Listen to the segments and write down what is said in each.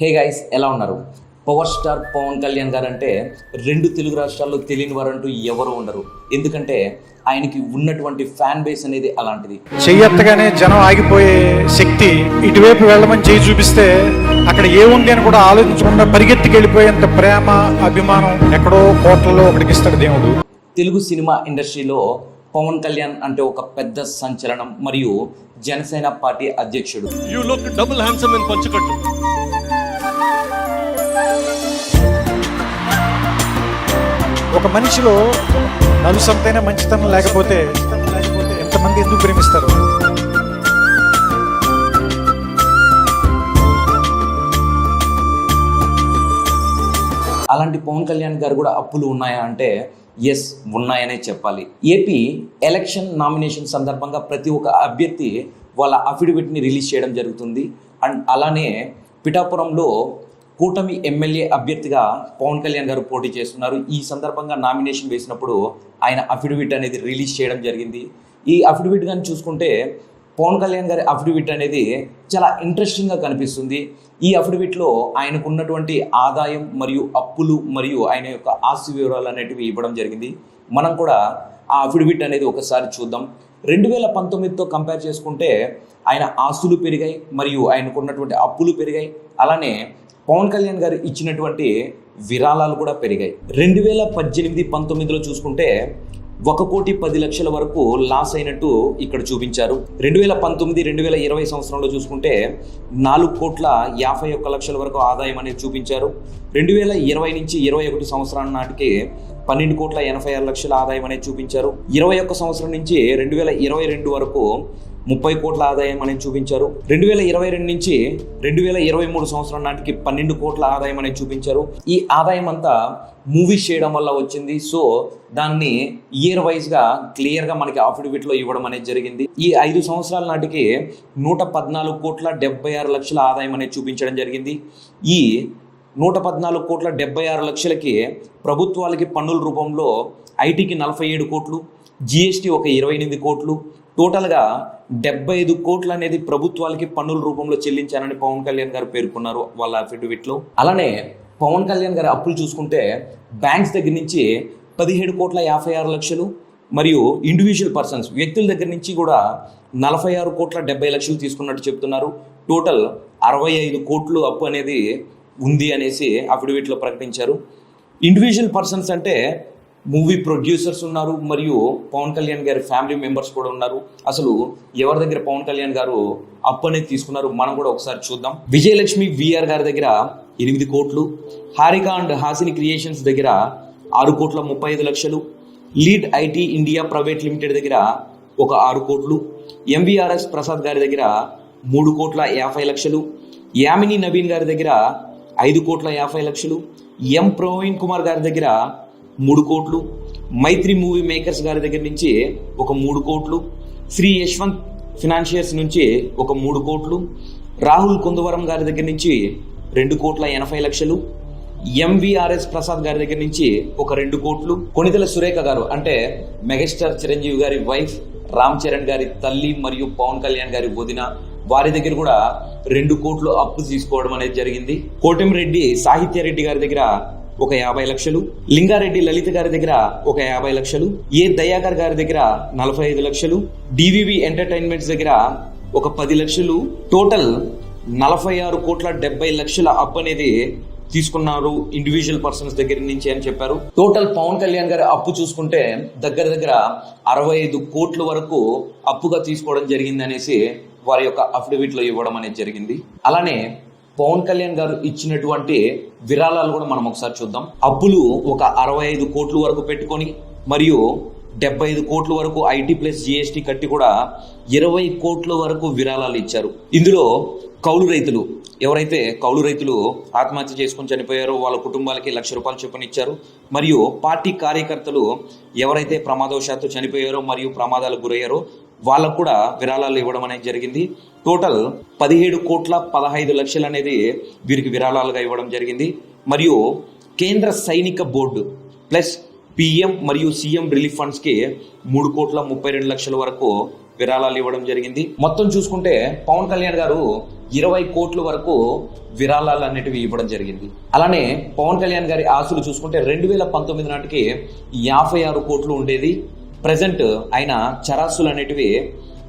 Hey guys, ఎలా ఉన్నారు? Power star Pawan Kalyan గారు అంటే రెండు తెలుగు రాష్ట్రాల్లో తెలియని వారంటూ ఎవరు ఉండరు. ఎందుకంటే ఆయనకి ఉన్నటువంటి ఫ్యాన్ బేస్ అనేది అలాంటిది. చెయ్యెత్తగానే జనం ఆగిపోయే శక్తి, ఇటువైపు వెళ్ళమని చేయి చూపిస్తే అక్కడ ఏముంది అని కూడా ఆలోచించకుండా పరిగెత్తికి వెళ్ళిపోయేంత ప్రేమ, అభిమానం ఎక్కడో కోట్లలో ఒకటికి ఇస్తాడు దేవుడు. తెలుగు సినిమా ఇండస్ట్రీలో పవన్ కళ్యాణ్ అంటే ఒక పెద్ద సంచలనం మరియు జనసేన పార్టీ అధ్యక్షుడు. You look double handsome in పంచకట్టు. ఒక మనిషిలో నలుసంతైన మంచితనం లేకపోతే ఎంతమంది ఎందుకు ప్రేమిస్తారు? అలాంటి పవన్ కళ్యాణ్ గారు కూడా అప్పులు ఉన్నాయా అంటే ఎస్, ఉన్నాయనే చెప్పాలి. ఏపీ ఎలక్షన్ నామినేషన్ సందర్భంగా ప్రతి ఒక్క అభ్యర్థి వాళ్ళ అఫిడవిట్ని రిలీజ్ చేయడం జరుగుతుంది. అండ్ అలానే పిఠాపురంలో కూటమి ఎమ్మెల్యే అభ్యర్థిగా పవన్ కళ్యాణ్ గారు పోటీ చేస్తున్నారు. ఈ సందర్భంగా నామినేషన్ వేసినప్పుడు ఆయన అఫిడవిట్ అనేది రిలీజ్ చేయడం జరిగింది. ఈ అఫిడవిట్ కానీ చూసుకుంటే పవన్ కళ్యాణ్ గారి అఫిడవిట్ అనేది చాలా ఇంట్రెస్టింగ్గా కనిపిస్తుంది. ఈ అఫిడవిట్లో ఆయనకు ఉన్నటువంటి ఆదాయం మరియు అప్పులు మరియు ఆయన యొక్క ఆస్తి వివరాలు అనేటివి ఇవ్వడం జరిగింది. మనం కూడా ఆ అఫిడవిట్ అనేది ఒకసారి చూద్దాం. 2019తో కంపేర్ చేసుకుంటే ఆయన ఆస్తులు పెరిగాయి మరియు ఆయనకు ఉన్నటువంటి అప్పులు పెరిగాయి. అలానే పవన్ కళ్యాణ్ గారు ఇచ్చినటువంటి విరాళాలు కూడా పెరిగాయి. 2018-19లో చూసుకుంటే 1,10,00,000 వరకు లాస్ అయినట్టు ఇక్కడ చూపించారు. 2019-2020 సంవత్సరంలో చూసుకుంటే 4,51,00,000 వరకు ఆదాయం అనేది చూపించారు. 2020-21 సంవత్సరం నాటికి 12,86,00,000 ఆదాయం అనేది చూపించారు. 21 సంవత్సరం నుంచి 2022 వరకు 30 కోట్ల ఆదాయం అనేది చూపించారు. 2022 నుంచి 2023 సంవత్సరం నాటికి 12 కోట్ల ఆదాయం అనేది చూపించారు. ఈ ఆదాయం అంతా మూవీస్ చేయడం వల్ల వచ్చింది. సో దాన్ని ఇయర్ వైజ్గా క్లియర్గా మనకి అఫిడవిట్లో ఇవ్వడం అనేది జరిగింది. ఈ 5 సంవత్సరాల నాటికి 114,76,00,000 ఆదాయం అనేది చూపించడం జరిగింది. ఈ 114,76,00,000కి ప్రభుత్వాలకి పన్నుల రూపంలో ఐటీకి 47 కోట్లు, జిఎస్టీ ఒక 28 కోట్లు, టోటల్గా 75 కోట్లు అనేది ప్రభుత్వాలకి పన్నుల రూపంలో చెల్లించారని పవన్ కళ్యాణ్ గారు పేర్కొన్నారు వాళ్ళ అఫిడవిట్లో. అలానే పవన్ కళ్యాణ్ గారి అప్పులు చూసుకుంటే బ్యాంక్స్ దగ్గర నుంచి 17,56,00,000 మరియు ఇండివిజువల్ పర్సన్స్ వ్యక్తుల దగ్గర నుంచి కూడా 46,70,00,000 తీసుకున్నట్టు చెప్తున్నారు. టోటల్ 65 కోట్లు అప్పు అనేది ఉంది అనేసి అఫిడవిట్లో ప్రకటించారు. ఇండివిజువల్ పర్సన్స్ అంటే మూవీ ప్రొడ్యూసర్స్ ఉన్నారు మరియు పవన్ కళ్యాణ్ గారి ఫ్యామిలీ మెంబర్స్ కూడా ఉన్నారు. అసలు ఎవరి దగ్గర పవన్ కళ్యాణ్ గారు అప్పు అనేది తీసుకున్నారు మనం కూడా ఒకసారి చూద్దాం. విజయలక్ష్మి విఆర్ గారి దగ్గర 8 కోట్లు, హారిక అండ్ హాసిని క్రియేషన్స్ దగ్గర 6,35,00,000, lead IT India private limited దగ్గర ఒక 6 కోట్లు, ఎంవిఆర్ఎస్ ప్రసాద్ గారి దగ్గర 3,50,00,000, యామిని నవీన్ గారి దగ్గర 5,50,00,000, ఎం ప్రవీణ్ కుమార్ గారి దగ్గర 3 కోట్లు, మైత్రి మూవీ మేకర్స్ గారి దగ్గర నుంచి ఒక 3 కోట్లు, శ్రీ యశ్వంత్ ఫినాన్షియర్స్ నుంచి ఒక 3 కోట్లు, రాహుల్ కుందవరం గారి దగ్గర నుంచి 2,80,00,000, ఎంవిఆర్ఎస్ ప్రసాద్ గారి దగ్గర నుంచి ఒక 2 కోట్లు, కొణిదెల సురేఖ గారు అంటే మెగాస్టార్ చిరంజీవి గారి వైఫ్, రామ్ చరణ్ గారి తల్లి మరియు పవన్ కళ్యాణ్ గారి వదిన, వారి దగ్గర కూడా 2 కోట్లు అప్పు తీసుకోవడం అనేది జరిగింది. కోటమిరెడ్డి సాహిత్యారెడ్డి గారి దగ్గర ఒక 50,00,000, లింగారెడ్డి లలిత గారి దగ్గర ఒక 50,00,000, ఏ దయాకర్ గారి దగ్గర 45,00,000, డివివి ఎంటర్టైన్మెంట్స్ దగ్గర ఒక 10,00,000, టోటల్ 46,70,00,000 అప్పు అనేది తీసుకున్నారు ఇండివిజువల్ పర్సన్స్ దగ్గర నుంచి అని చెప్పారు. టోటల్ పవన్ కళ్యాణ్ గారి అప్పు చూసుకుంటే దగ్గర 65 కోట్ల వరకు అప్పుగా తీసుకోవడం జరిగింది అనేసి వారి యొక్క అఫిడవిట్లో ఇవ్వడం అనేది జరిగింది. అలానే పవన్ కళ్యాణ్ గారు ఇచ్చినటువంటి విరాళాలు కూడా మనం ఒకసారి చూద్దాం. అప్పులు ఒక 65 కోట్ల వరకు పెట్టుకొని మరియు 75 కోట్ల వరకు ఐటీ ప్లస్ జిఎస్టీ కట్టి కూడా 20 కోట్ల వరకు విరాళాలు ఇచ్చారు. ఇందులో కౌలు రైతులు ఎవరైతే కౌలు రైతులు ఆత్మహత్య చేసుకుని చనిపోయారో వాళ్ళ కుటుంబాలకి ₹1,00,000 చొప్పున ఇచ్చారు. మరియు పార్టీ కార్యకర్తలు ఎవరైతే ప్రమాదవశాత్తు చనిపోయారో మరియు ప్రమాదాలకు గురయ్యారో వాళ్ళకు కూడా విరాళాలు ఇవ్వడం అనేది జరిగింది. టోటల్ 17,15,00,000 అనేది వీరికి విరాళాలుగా ఇవ్వడం జరిగింది. మరియు కేంద్ర సైనిక బోర్డు ప్లస్ పిఎం మరియు సీఎం రిలీఫ్ ఫండ్స్కి 3,32,00,000 వరకు విరాళాలు ఇవ్వడం జరిగింది. మొత్తం చూసుకుంటే పవన్ కళ్యాణ్ గారు 20 కోట్ల వరకు విరాళాలు అనేటివి ఇవ్వడం జరిగింది. అలానే పవన్ కళ్యాణ్ గారి ఆస్తులు చూసుకుంటే 2019 నాటికి 56 కోట్లు ఉండేది. ప్రజెంట్ ఆయన చరాస్తులు అనేటివి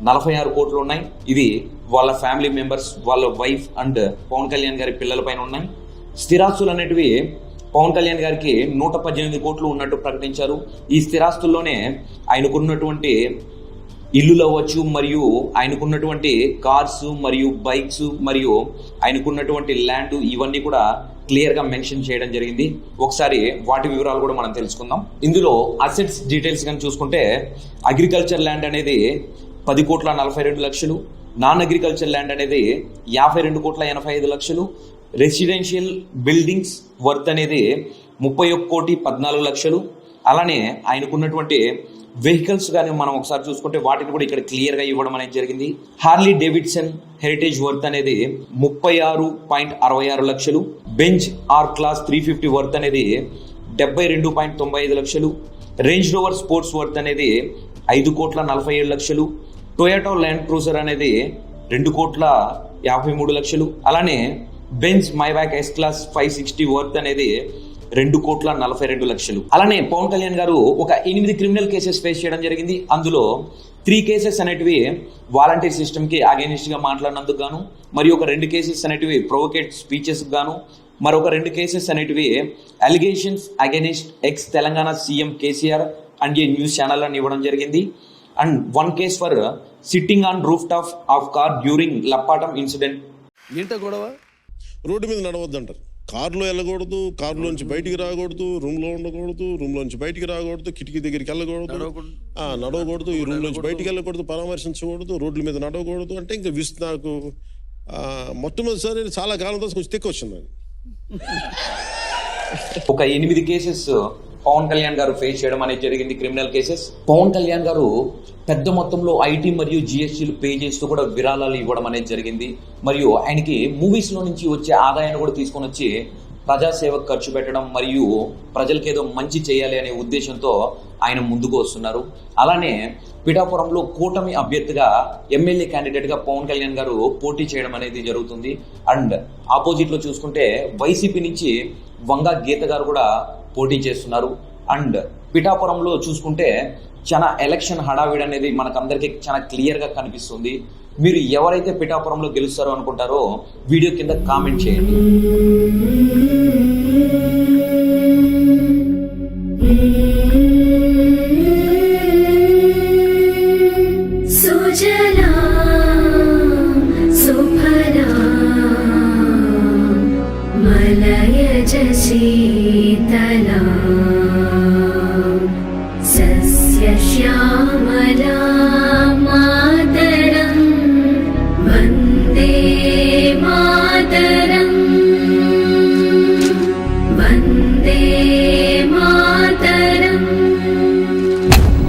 46 కోట్లు ఉన్నాయి. ఇవి వాళ్ళ ఫ్యామిలీ మెంబర్స్, వాళ్ళ వైఫ్ అండ్ పవన్ కళ్యాణ్ గారి పిల్లల పైన ఉన్నాయి. స్థిరాస్తులు అనేటివి పవన్ కళ్యాణ్ గారికి 118 కోట్లు ఉన్నట్టు ప్రకటించారు. ఈ స్థిరాస్తుల్లోనే ఆయనకున్నటువంటి ఇల్లులు అవ్వచ్చు, మరియు ఆయనకున్నటువంటి కార్స్ మరియు బైక్స్ మరియు ఆయనకున్నటువంటి ల్యాండ్, ఇవన్నీ కూడా క్లియర్ గా మెన్షన్ చేయడం జరిగింది. ఒకసారి వాటి వివరాలు కూడా మనం తెలుసుకుందాం. ఇందులో అసెట్స్ డీటెయిల్స్ కానీ చూసుకుంటే అగ్రికల్చర్ ల్యాండ్ అనేది 10,42,00,000, నాన్ అగ్రికల్చర్ ల్యాండ్ అనేది 52,85,00,000, రెసిడెన్షియల్ బిల్డింగ్స్ వర్త్ అనేది 31,14,00,000. అలానే ఆయనకున్నటువంటి వెహికల్స్ కానీ మనం ఒకసారి చూసుకుంటే వాటిని కూడా ఇక్కడ క్లియర్ గా ఇవ్వడం అనేది జరిగింది. హార్లీ డేవిడ్సన్ హెరిటేజ్ వర్త్ అనేది 36.66 లక్షలు, బెంజ్ ఆర్ క్లాస్ 350 వర్త్ అనేది 72.95 లక్షలు, రేంజ్ రోవర్ స్పోర్ట్స్ వర్త్ అనేది 5,47 లక్షలు, టొయోటా ల్యాండ్ క్రూజర్ అనేది 2,53 లక్షలు, అలానే బెంజ్ మైబాక్ ఎస్ క్లాస్ 560 వర్త్ అనేది 2,42 లక్షలు. అలానే పవన్ కళ్యాణ్ గారు ఒక 8 క్రిమినల్ కేసెస్ ఫేస్ చేయడం జరిగింది. అందులో 3 కేసెస్ అనేటివి వాలంటీర్ సిస్టమ్ కి అగైనిస్ట్ గా మాట్లాడినందుకు గాను, మరియు ఒక 2 కేసెస్ అనేటివి ప్రొవోకేట్ స్పీచెస్ గాను, మరొక 2 కేసెస్ అనేటివి allegations against ex Telangana CM KCR and a news channel అని ఇవ్వడం జరిగింది. And 1 case for sitting on roof top of car during లప్పాటం ఇన్సిడెంట్. ఏంటో గొడవ? రోడ్డు మీద నడవద్దు అంటారు. కారులో వెళ్ళకూడదు, కారులోంచి బయటికి రాకూడదు, రూమ్లో ఉండకూడదు, రూమ్లోంచి బయటికి రాకూడదు, కిటికీ దగ్గరికి వెళ్ళకూడదు, నడవకూడదు, ఈ రూమ్లోంచి బయటికి వెళ్ళకూడదు, పరామర్శించకూడదు, రోడ్ల మీద నడవకూడదు అంటే ఇంకా నాకు మొట్టమొదటిసారి చాలా కాలం తర్వాత కొంచెం తెక్క వచ్చింది నాకు. ఒక 8 కేసెస్ పవన్ కళ్యాణ్ గారు ఫేస్ చేయడం అనేది జరిగింది, క్రిమినల్ కేసెస్. పవన్ కళ్యాణ్ గారు పెద్ద మొత్తంలో ఐటీ మరియు జిఎస్టీలు పే చేస్తూ కూడా విరాళాలు ఇవ్వడం అనేది జరిగింది. మరియు ఆయనకి మూవీస్ లో నుంచి వచ్చే ఆదాయాన్ని కూడా తీసుకొని వచ్చి ప్రజాసేవకు ఖర్చు పెట్టడం మరియు ప్రజలకు ఏదో మంచి చేయాలి అనే ఉద్దేశంతో ఆయన ముందుకు వస్తున్నారు. అలానే పిఠాపురంలో కూటమి అభ్యర్థిగా ఎమ్మెల్యే క్యాండిడేట్ గా పవన్ కళ్యాణ్ గారు పోటీ చేయడం అనేది జరుగుతుంది. అండ్ ఆపోజిట్ లో చూసుకుంటే వైసీపీ నుంచి వంగా గీత గారు కూడా పోటీ చేస్తున్నారు. అండ్ పిఠాపురంలో చూసుకుంటే చాలా ఎలక్షన్ హడావిడి అనేది మనకందరికీ చాలా క్లియర్ గా కనిపిస్తుంది. మీరు ఎవరైతే పిఠాపురంలో గెలుస్తారో అనుకుంటారో వీడియో కింద కామెంట్ చేయండి. సుజలా సుఫలా మలయజ శీతలా